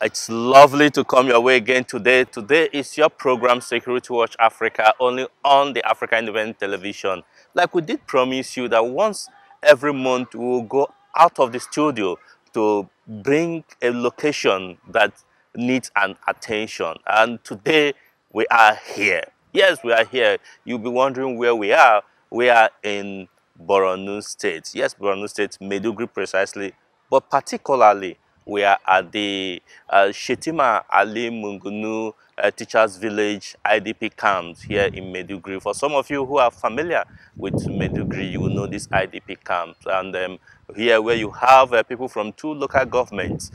It's lovely to come your way again today. Today is your program Security Watch Africa, only on the Africa Independent Television. Like we did promise you that once every month we will go out of the studio to bring a location that needs an attention. And today we are here. Yes, we are here. You'll be wondering where we are. We are in Borno State. Yes, Borno State, Maiduguri precisely, but particularly we are at the Shetima Ali Mungunu Teachers Village IDP camps here in Maiduguri. For some of you who are familiar with Maiduguri, you will know this IDP camps. And here where you have people from two local governments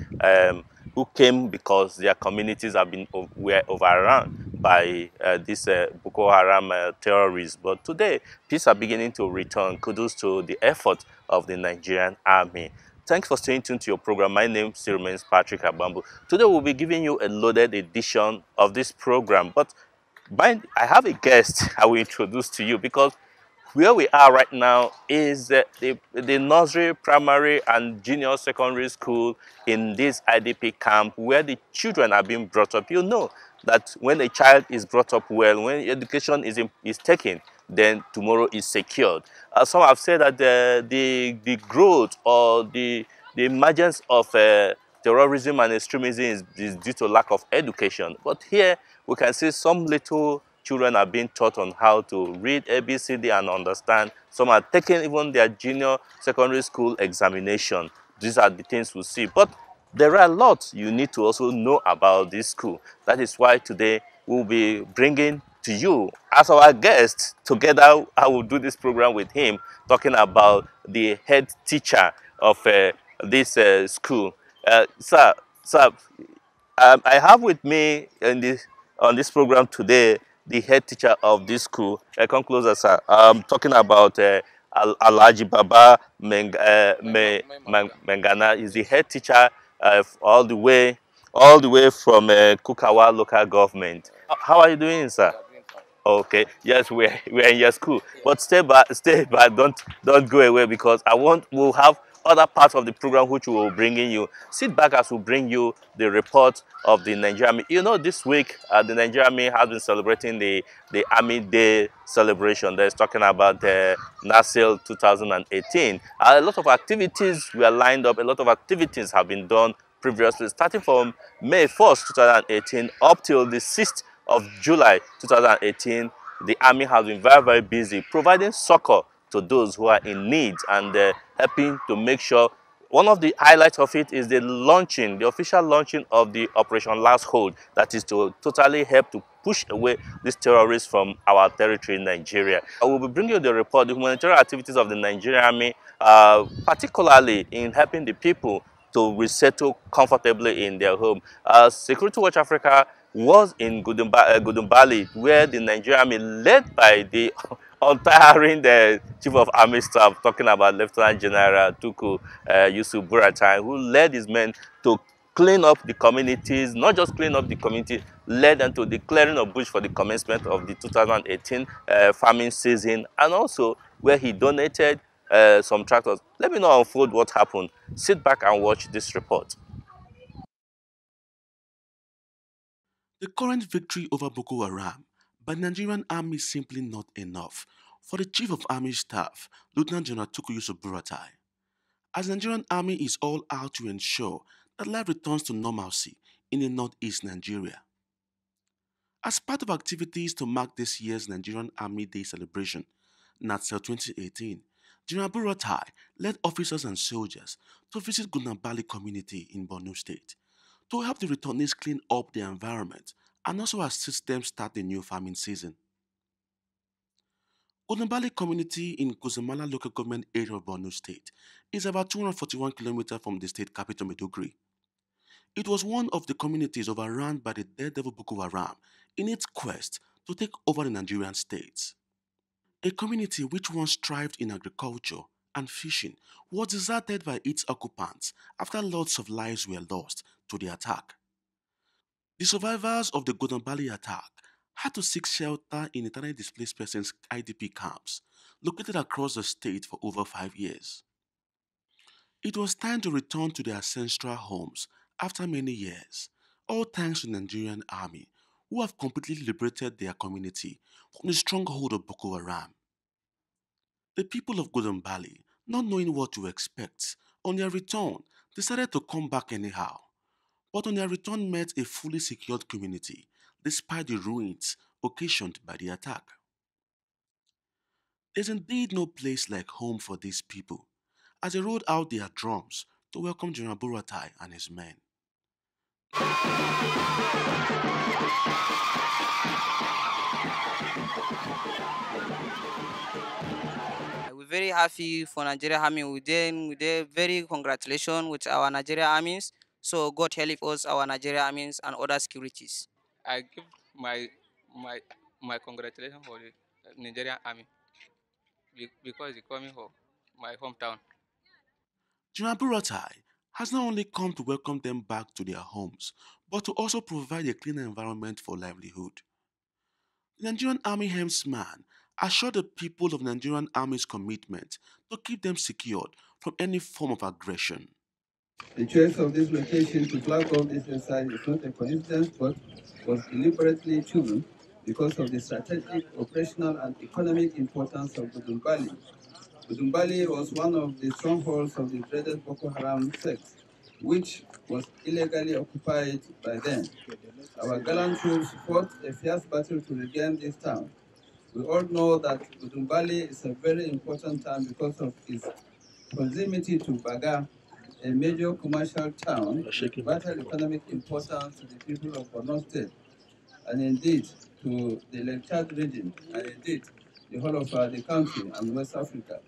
who came because their communities have been were overrun by these Boko Haram terrorists. But today, peace are beginning to return. Kudos to the effort of the Nigerian army. Thanks for staying tuned to your program. My name still remains Patrick Abambu. Today we'll be giving you a loaded edition of this program. But I have a guest I will introduce to you because where we are right now is the nursery, primary, and junior secondary school in this IDP camp where the children are being brought up. You know that when a child is brought up well, when education is taken, then tomorrow is secured. Some have said that the growth or the emergence of terrorism and extremism is due to lack of education. But here we can see some little children are being taught on how to read ABCD and understand. Some are taking even their junior secondary school examination. These are the things we see. But there are a lot you need to also know about this school. That is why today we'll be bringing to you as our guest. Together I will do this program with him, talking about the head teacher of this school. Sir, I have with me on this program today the head teacher of this school. Come closer, sir. I'm talking about Alhaji Baba Mengana. Is the head teacher all the way from Kukawa local government. How are you doing, sir? Okay, yes, we're in your school, but stay back, don't go away because we'll have other parts of the program which we will bring in you. Sit back as we bring you the report of the Nigerian Army. You know, this week the Nigerian Army has been celebrating the Army Day celebration. That's talking about NASIL 2018. A lot of activities were lined up. A lot of activities have been done previously, starting from May 1st, 2018, up till the 6th of July 2018, the army has been very busy providing succor to those who are in need and helping to make sure. One of the highlights of it is the official launching of the Operation Last Hold, that is to totally help to push away these terrorists from our territory in Nigeria. I will be bringing you the report, the humanitarian activities of the Nigerian army, particularly in helping the people to resettle comfortably in their home. Security Watch Africa was in Gudumbali, where the Nigerian army, led by the untiring Chief of Army Staff, talking about Lieutenant General Tuku Yusuf Buratai, who led his men to clean up the communities, not just clean up the community, led them to the clearing of bush for the commencement of the 2018 farming season, and also where he donated some tractors. Let me now unfold what happened. Sit back and watch this report. The current victory over Boko Haram by the Nigerian army is simply not enough for the Chief of Army Staff, Lieutenant General Tuku Yusuf Buratai, as the Nigerian army is all out to ensure that life returns to normalcy in the northeast Nigeria. As part of activities to mark this year's Nigerian Army Day celebration, NATSEL 2018, General Buratai led officers and soldiers to visit Gunambali community in Borno State to help the returnees clean up their environment and also assist them start the new farming season. Gunambali community in Guzamala local government area of Borno State is about 241 kilometers from the state capital Maiduguri. It was one of the communities overrun by the daredevil Boko Haram in its quest to take over the Nigerian states. A community which once thrived in agriculture and fishing was deserted by its occupants after lots of lives were lost to the attack. The survivors of the Godambali attack had to seek shelter in internally displaced persons IDP camps located across the state for over 5 years. It was time to return to their ancestral homes after many years, all thanks to the Nigerian army, who have completely liberated their community from the stronghold of Boko Haram. The people of Golden Valley, not knowing what to expect, on their return, decided to come back anyhow. But on their return met a fully secured community, despite the ruins occasioned by the attack. There's indeed no place like home for these people, as they rolled out their drums to welcome General Buratai and his men. We're very happy for Nigeria Army. We did very congratulations with our Nigeria armies. So God help us, our Nigeria armies and other securities. I give my my congratulations for the Nigerian army because it's coming for my hometown. General Buratai has not only come to welcome them back to their homes, but to also provide a cleaner environment for livelihood. The Nigerian Army helmsman assured the people of Nigerian Army's commitment to keep them secured from any form of aggression. The choice of this location to flag off this exercise is not a coincidence, but was deliberately chosen because of the strategic, operational, and economic importance of Budumbali. Budumbali was one of the strongholds of the dreaded Boko Haram sect, which was illegally occupied by them. Our gallant troops fought a fierce battle to regain this town. We all know that Budumbali is a very important town because of its proximity to Baga, a major commercial town with vital economic importance to the people of Borno State, and indeed to the Lake Chad region, and indeed the whole of the country and West Africa.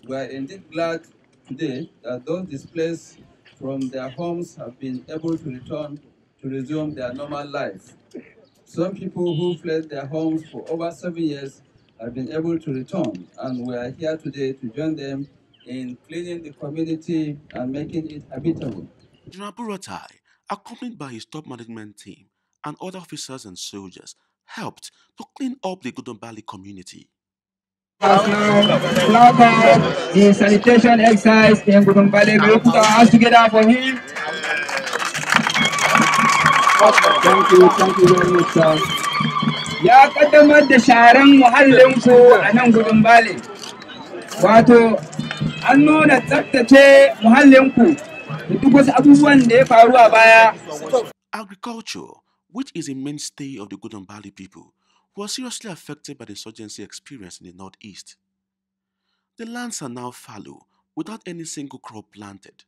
We are indeed glad today that those displaced from their homes have been able to return to resume their normal lives. Some people who fled their homes for over 7 years have been able to return, and we are here today to join them in cleaning the community and making it habitable. General Buratai, accompanied by his top management team and other officers and soldiers, helped to clean up the Gudumbali community. As now flag off the sanitation exercise in Gudumbali. We put our hands together for him. Thank you very much, sir. Ya kaddamar da sharan muhallinku a nan Gudumbali. Wato, an nuna tsaftace muhallinku da duk wasu abubuwan da ya faru a baya. Agriculture, which is a mainstay of the Gudumbali people, was seriously affected by the insurgency experience in the northeast. The lands are now fallow, without any single crop planted.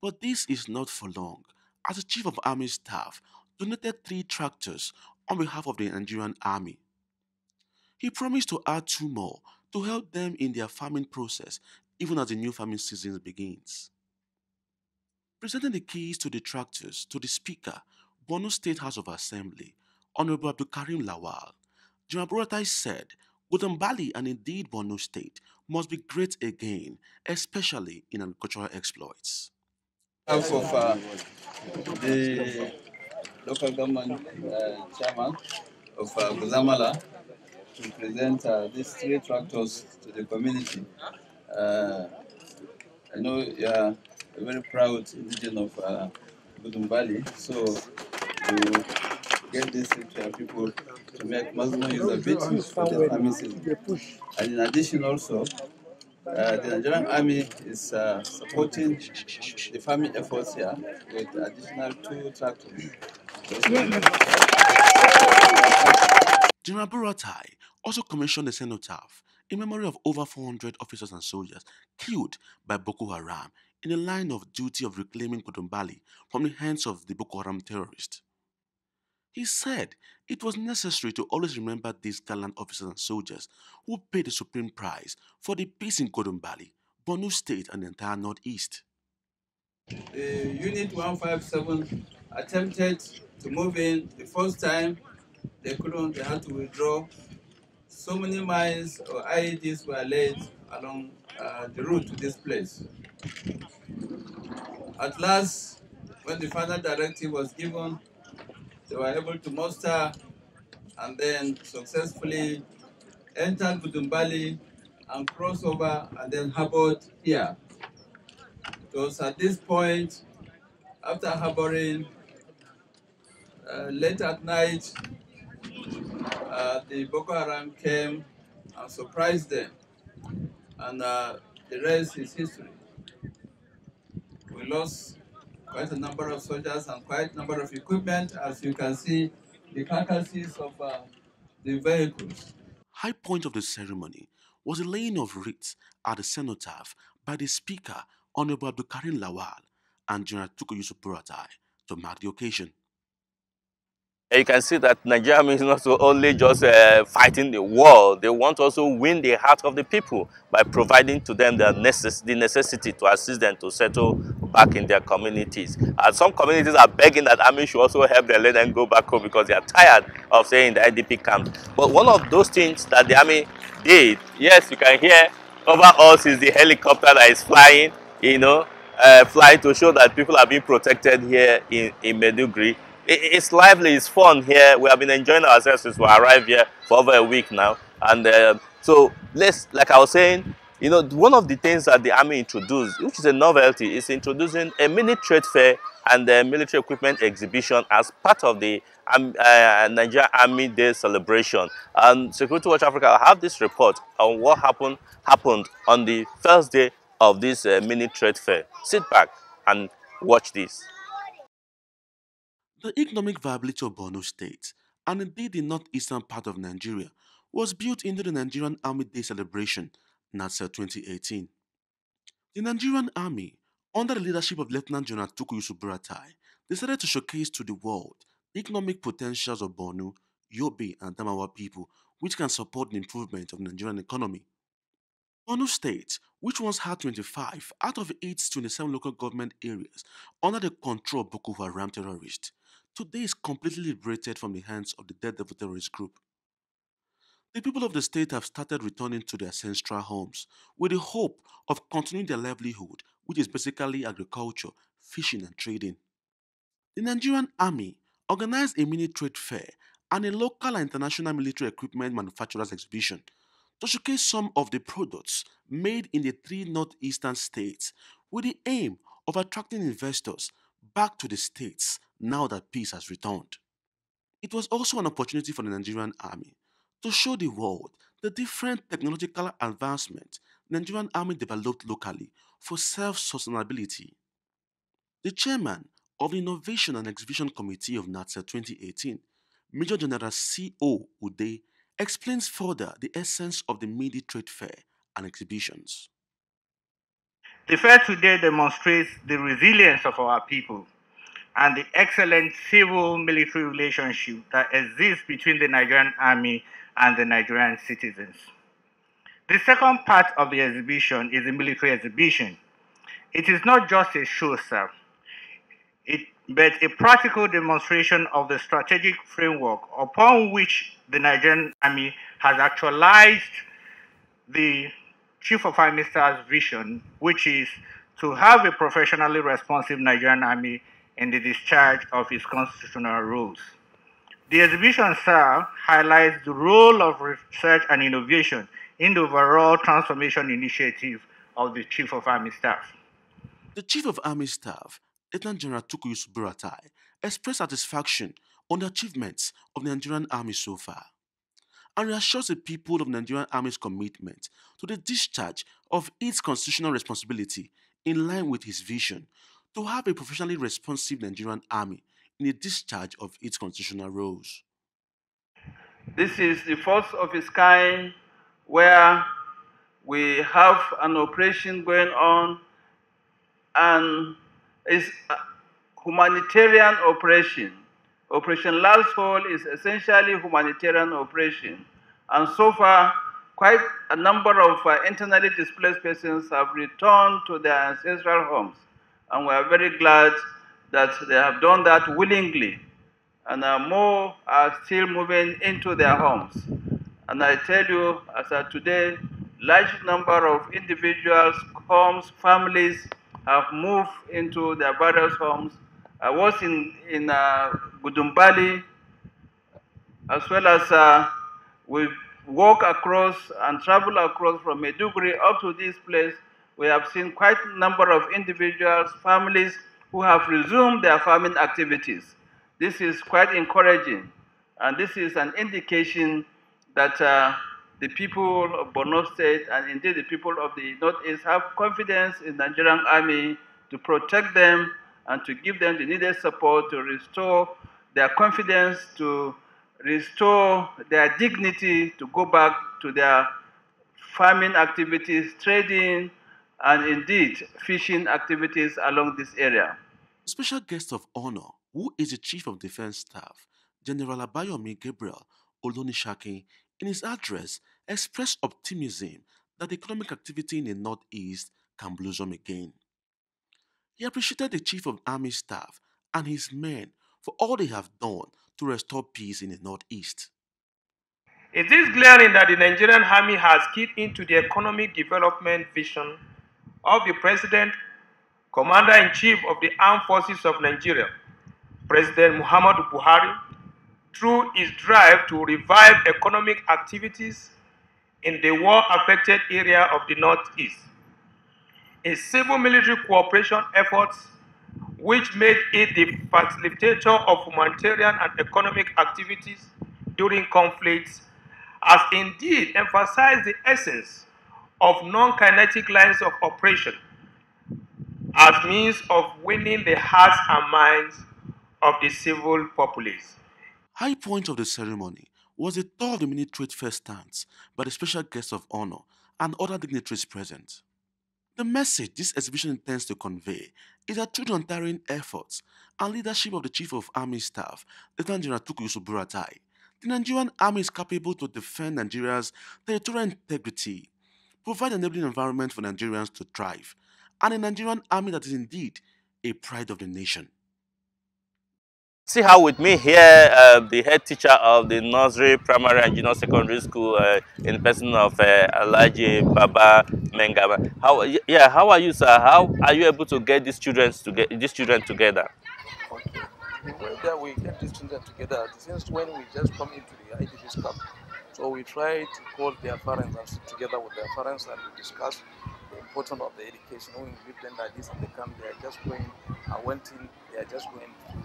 But this is not for long, as the Chief of Army Staff donated 3 tractors on behalf of the Nigerian Army. He promised to add 2 more to help them in their farming process even as the new farming season begins. Presenting the keys to the tractors to the Speaker, Borno State House of Assembly, Honorable Abdul Karim Lawal, General Buratai said Gudumbali and indeed Borno State must be great again, especially in agricultural exploits. On behalf of the local government chairman of Guzamala to present these 3 tractors to the community. I know you are a very proud indigenous of Budumbali, so you get this to our people to make maximum use of it for the farming season. And in addition also, the Nigerian Army is supporting the farming efforts here with additional 2 tractors. General Buratai also commissioned a cenotaph in memory of over 400 officers and soldiers killed by Boko Haram in the line of duty of reclaiming Gudumbali from the hands of the Boko Haram terrorists. He said it was necessary to always remember these gallant officers and soldiers who paid the supreme price for the peace in Gudumbali, Borno State, and the entire Northeast. The Unit 157 attempted to move in the first time. They couldn't, they had to withdraw. So many mines or IEDs were laid along the route to this place. At last, when the final directive was given, they were able to muster and then successfully entered Budumbali and crossed over and then harbored here. It was at this point, after harboring, Late at night, the Boko Haram came and surprised them, and the rest is history. We lost quite a number of soldiers and quite a number of equipment, as you can see, the carcasses of the vehicles. High point of the ceremony was the laying of wreaths at the cenotaph by the Speaker, Honorable Abdulkarim Lawal, and General Tuku Yusuf Buratai to mark the occasion. You can see that Nigeria is not so only just fighting the war. They want to also win the heart of the people by providing to them the necessity to assist them to settle back in their communities. And some communities are begging that army should also help them, let them go back home because they are tired of staying in the IDP camps. But one of those things that the army did, yes, you can hear over us is the helicopter that is flying, flying to show that people are being protected here in Meduguri. It's lively, it's fun here. We have been enjoying ourselves since we arrived here for over a week now. And so like I was saying, one of the things that the army introduced, which is a novelty, is introducing a mini trade fair and a military equipment exhibition as part of the Nigeria Army Day celebration. And Security Watch Africa have this report on what happened on the first day of this mini trade fair. Sit back and watch this. The economic viability of Borno State, and indeed the northeastern part of Nigeria, was built into the Nigerian Army Day celebration, NATSA 2018. The Nigerian Army, under the leadership of Lieutenant General Tuku Yusuf Buratai, decided to showcase to the world the economic potentials of Borno, Yobe, and Damawa people, which can support the improvement of the Nigerian economy. Borno State, which once had 25 out of its 27 local government areas under the control of Boko Haram terrorists, today is completely liberated from the hands of the Daredevil terrorist group. The people of the state have started returning to their ancestral homes with the hope of continuing their livelihood, which is basically agriculture, fishing, and trading. The Nigerian Army organized a mini trade fair and a local and international military equipment manufacturers exhibition to showcase some of the products made in the three northeastern states with the aim of attracting investors back to the states now that peace has returned. It was also an opportunity for the Nigerian Army to show the world the different technological advancements the Nigerian Army developed locally for self-sustainability. The chairman of the Innovation and Exhibition Committee of NATSA 2018, Major General C.O. Ude, explains further the essence of the mini trade fair and exhibitions. The fair today demonstrates the resilience of our people and the excellent civil-military relationship that exists between the Nigerian Army and the Nigerian citizens. The second part of the exhibition is the military exhibition. It is not just a show, sir, but a practical demonstration of the strategic framework upon which the Nigerian Army has actualized the Chief of Army Staff's vision, which is to have a professionally responsive Nigerian Army in the discharge of its constitutional roles. The exhibition, sir, highlights the role of research and innovation in the overall transformation initiative of the Chief of Army Staff. The Chief of Army Staff, Lieutenant General Tuku Yusuf Buratai, expressed satisfaction on the achievements of the Nigerian Army so far and reassures the people of the Nigerian Army's commitment to the discharge of its constitutional responsibility in line with his vision to have a professionally responsive Nigerian Army in the discharge of its constitutional roles. This is the first of its kind where we have an operation going on, and it's a humanitarian operation. Operation Last Hole is essentially humanitarian operation, and so far, quite a number of internally displaced persons have returned to their ancestral homes, and we are very glad that they have done that willingly, and more are still moving into their homes. And I tell you, as of today, large number of individuals, homes, families have moved into their various homes. I was in Gudumbali, as well as we walk across and travel across from Meduguri up to this place. We have seen quite a number of individuals, families who have resumed their farming activities. This is quite encouraging, and this is an indication that the people of Borno State and indeed the people of the Northeast have confidence in the Nigerian Army to protect them and to give them the needed support to restore their confidence, to restore their dignity, to go back to their farming activities, trading, and indeed fishing activities along this area. Special guest of honor, who is the Chief of Defense Staff, General Abayomi Gabriel Olonishaki, in his address expressed optimism that economic activity in the Northeast can blossom again. He appreciated the Chief of Army Staff and his men for all they have done to restore peace in the Northeast. It is glaring that the Nigerian Army has keyed into the economic development vision of the President, Commander-in-Chief of the Armed Forces of Nigeria, President Muhammadu Buhari, through his drive to revive economic activities in the war-affected area of the Northeast. His civil-military cooperation efforts, which made it the facilitator of humanitarian and economic activities during conflicts, has indeed emphasized the essence of non-kinetic lines of operation as means of winning the hearts and minds of the civil populace. High point of the ceremony was the tour of the military first stance by the special guest of honor and other dignitaries present. The message this exhibition intends to convey is that through the untiring efforts and leadership of the Chief of Army Staff, Lieutenant General Tukuyu Buratai, the Nigerian Army is capable to defend Nigeria's territorial integrity, provide an enabling environment for Nigerians to thrive, and a Nigerian Army that is indeed a pride of the nation. See how with me here, the head teacher of the nursery, primary and junior secondary school in the person of Alhaji Baba Mengaba. How are you, sir? How are you able to get these children together? Okay. The way that we get these children together, since when we just come into the IDP's camp, so we try to call their parents and sit together with their parents and we discuss the importance of the education. When we give them like this and they come, they are just going, one thing, they are just going to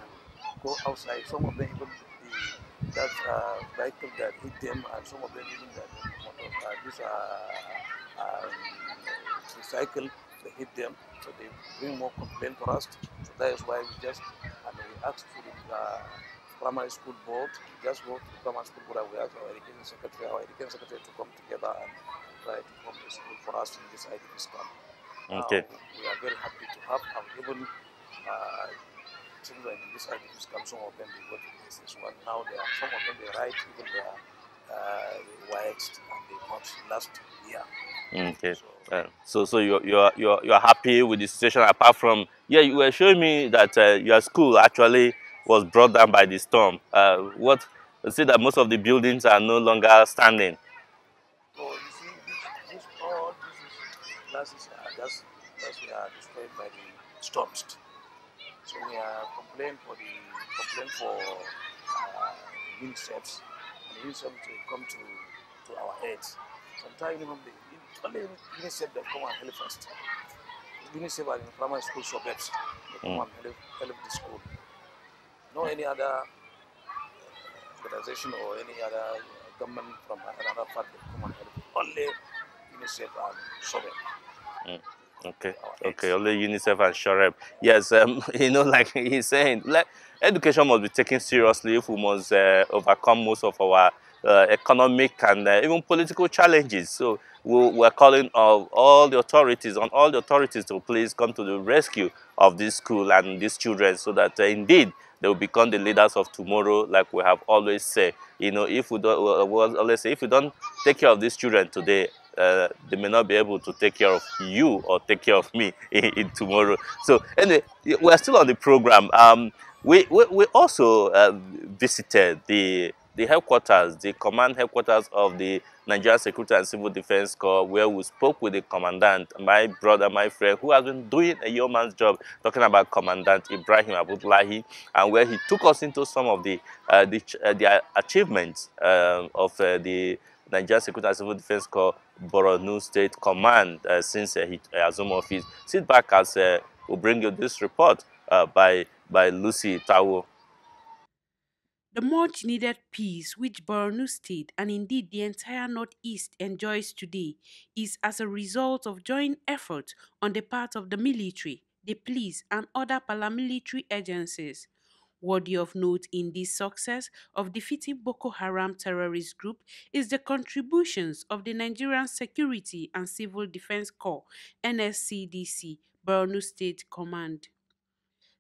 go outside. Some of them even that vehicle that hit them, and some of them even that this recycle, they hit them, so they bring more complaint for us. So that is why we just, and we ask for the primary school board, just go to the primary school board, and we ask our education secretary to come together and try to form the school for us in this IDP's camp. Okay. We are very happy to have even children in this IDP's camp. Some of them they go to this one now. They are, some of them they write even their whites and they not last year. Okay. So you're happy with the situation apart from, yeah, you were showing me that your school actually was brought down by the storm. What you see that most of the buildings are no longer standing. So you see, this all these classes are just they are destroyed by the storms. So we are complaining for UNICEF, and UNICEF to come to our aids. Sometimes even only UNICEF that come and help us. UNICEF are in primary school suburbs. They come and help the school. No any other organization or any other government from another part that come and help. Only UNICEF and suburb. Okay, only UNICEF and Shoreb. Yes, you know, like he's saying, like, education must be taken seriously if we must overcome most of our economic and even political challenges. So we're calling on all the authorities to please come to the rescue of this school and these children, so that indeed they will become the leaders of tomorrow, like we have always said. You know, if we don't, always say, if we don't take care of these children today, they may not be able to take care of you or take care of me in tomorrow. So anyway, we're still on the program. We also visited the headquarters, the command headquarters of the Nigerian Security and Civil Defense Corps, where we spoke with the commandant, my brother, my friend, who has been doing a yeoman's job, talking about Commandant Ibrahim Abdullahi, and where he took us into some of the achievements of the Nigerian Security and Civil Defense Corps Borno State Command since he assumed office. Sit back as we'll bring you this report by Lucy Tawo. The much needed peace which Borno State and indeed the entire Northeast enjoys today is as a result of joint effort on the part of the military, the police, and other paramilitary agencies. Worthy of note in this success of defeating Boko Haram terrorist group is the contributions of the Nigerian Security and Civil Defense Corps (NSCDC) Borno State Command.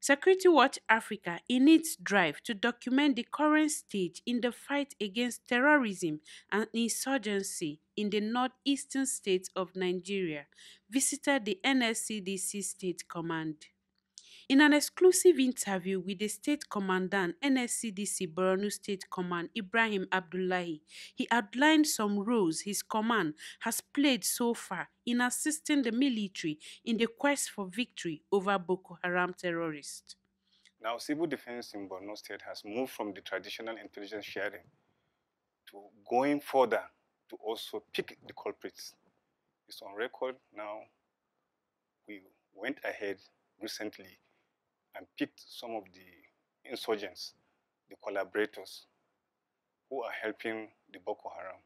Security Watch Africa, in its drive to document the current stage in the fight against terrorism and insurgency in the northeastern states of Nigeria, visited the NSCDC State Command. In an exclusive interview with the State Commandant NSCDC Borno State Command Ibrahim Abdullahi, he outlined some roles his command has played so far in assisting the military in the quest for victory over Boko Haram terrorists. Now, civil defense in Borno State has moved from the traditional intelligence sharing to going further to also pick the culprits. It's on record now. We went ahead recently and picked some of the insurgents, the collaborators who are helping the Boko Haram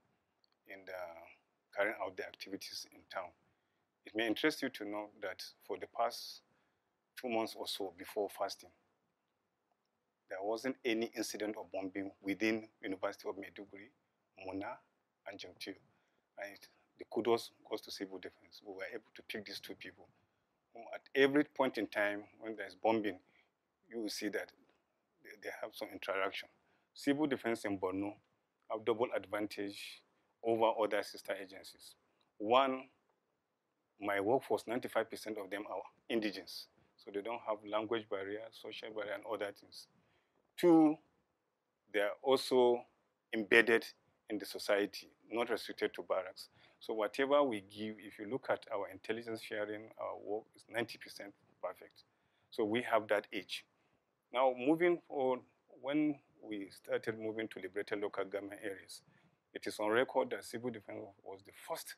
in carrying out the activities in town. It may interest you to know that for the past 2 months or so before fasting, there wasn't any incident of bombing within University of Maiduguri, Muna, and Jamtil. And the kudos goes to civil defense. We were able to pick these two people whom at every point in time when there's bombing, you will see that they have some interaction. Civil defense in Borno have double advantage over other sister agencies. One, my workforce, 95% of them are indigenous, so they don't have language barrier, social barrier, and other things. Two, they are also embedded in the society, not restricted to barracks. So whatever we give, if you look at our intelligence sharing, our work is 90% perfect. So we have that edge. Now, moving forward, when we started moving to liberated local government areas, it is on record that civil defense was the first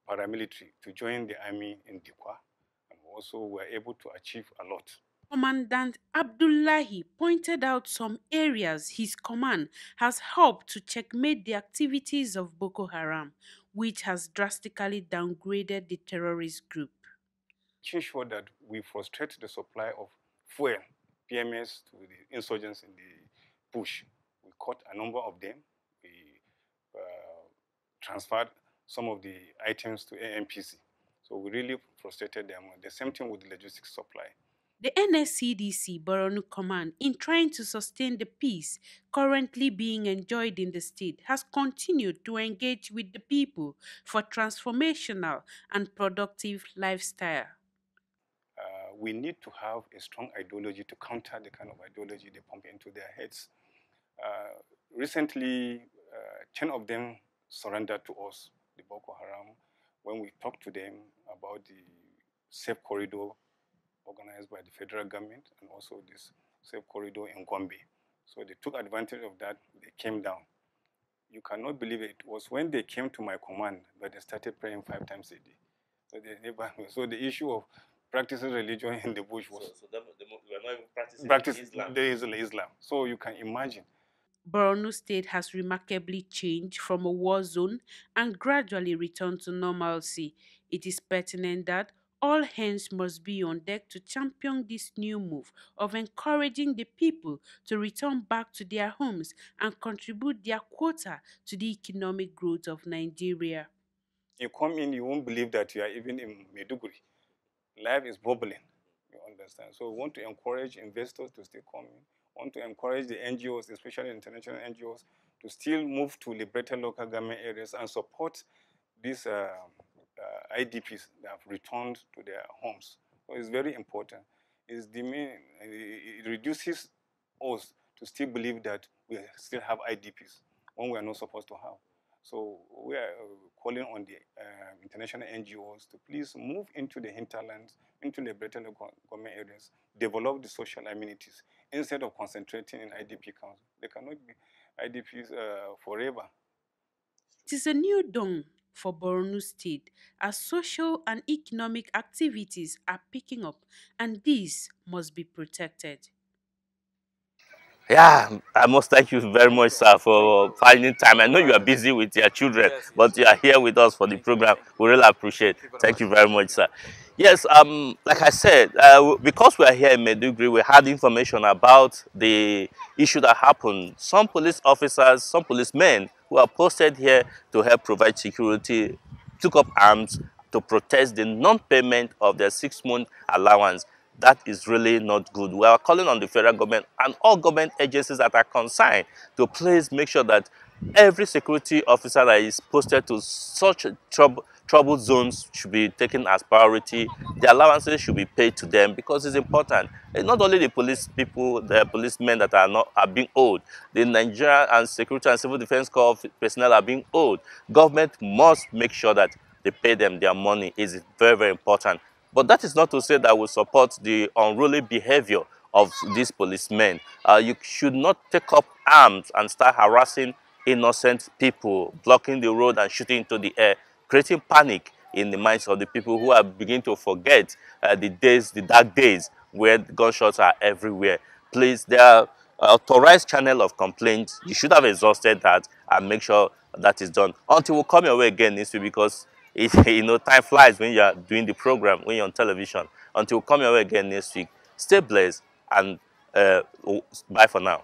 paramilitary to join the army in Dikwa, and also were able to achieve a lot. Commandant Abdullahi pointed out some areas his command has helped to checkmate the activities of Boko Haram, which has drastically downgraded the terrorist group. Making sure that we frustrate the supply of fuel, PMS, to the insurgents in the bush. We caught a number of them. We transferred some of the items to AMPC. So we really frustrated them. The same thing with the logistics supply. The NSCDC Borno Command, in trying to sustain the peace currently being enjoyed in the state, has continued to engage with the people for transformational and productive lifestyle. We need to have a strong ideology to counter the kind of ideology they pump into their heads. Recently, 10 of them surrendered to us, the Boko Haram, when we talked to them about the safe corridor organized by the federal government and also this safe corridor in Gombe. So they took advantage of that. They came down. You cannot believe it. It was when they came to my command that they started praying 5 times a day. So, so the issue of practicing religion in the bush was... So they were not even practicing Islam. So you can imagine. Borno State has remarkably changed from a war zone and gradually returned to normalcy. It is pertinent that all hands must be on deck to champion this new move of encouraging the people to return back to their homes and contribute their quota to the economic growth of Nigeria. You come in, you won't believe that you are even in Maiduguri. Life is bubbling, you understand? So we want to encourage investors to still come in. We want to encourage the NGOs, especially international NGOs, to still move to liberated local government areas and support these IDPs that have returned to their homes. So it's very important. It reduces us to still believe that we still have IDPs when we are not supposed to have. So we are calling on the international NGOs to please move into the hinterlands, into liberated local government areas, develop the social amenities instead of concentrating in IDP councils. They cannot be IDPs forever. It is a new dawn for Borno State as social and economic activities are picking up, and these must be protected. Yeah, I must thank you very much, sir, for finding time. I know you are busy with your children, but you are here with us for the program. We really appreciate. Thank you very much, sir. Yes, like I said, because we are here in Maiduguri, we had information about the issue that happened. Some police officers, some policemen who are posted here to help provide security took up arms to protest the non-payment of their 6-month allowance. That is really not good. We are calling on the federal government and all government agencies that are concerned to please make sure that every security officer that is posted to such trouble zones should be taken as priority. The allowances should be paid to them because it's important. It's not only the police people, the policemen that are being owed. The Nigerian and Security and Civil Defense Corps personnel are being owed. Government must make sure that they pay them their money. Is very, very important. But that is not to say that we support the unruly behavior of these policemen. You should not take up arms and start harassing innocent people, blocking the road and shooting into the air, creating panic in the minds of the people who are beginning to forget the dark days where gunshots are everywhere. Please, there are authorized channel of complaints. You should have exhausted that and make sure that is done. Until we come your way again next week, because time flies when you are doing the program, when you're on television. Until we come your way again next week, stay blessed and bye for now.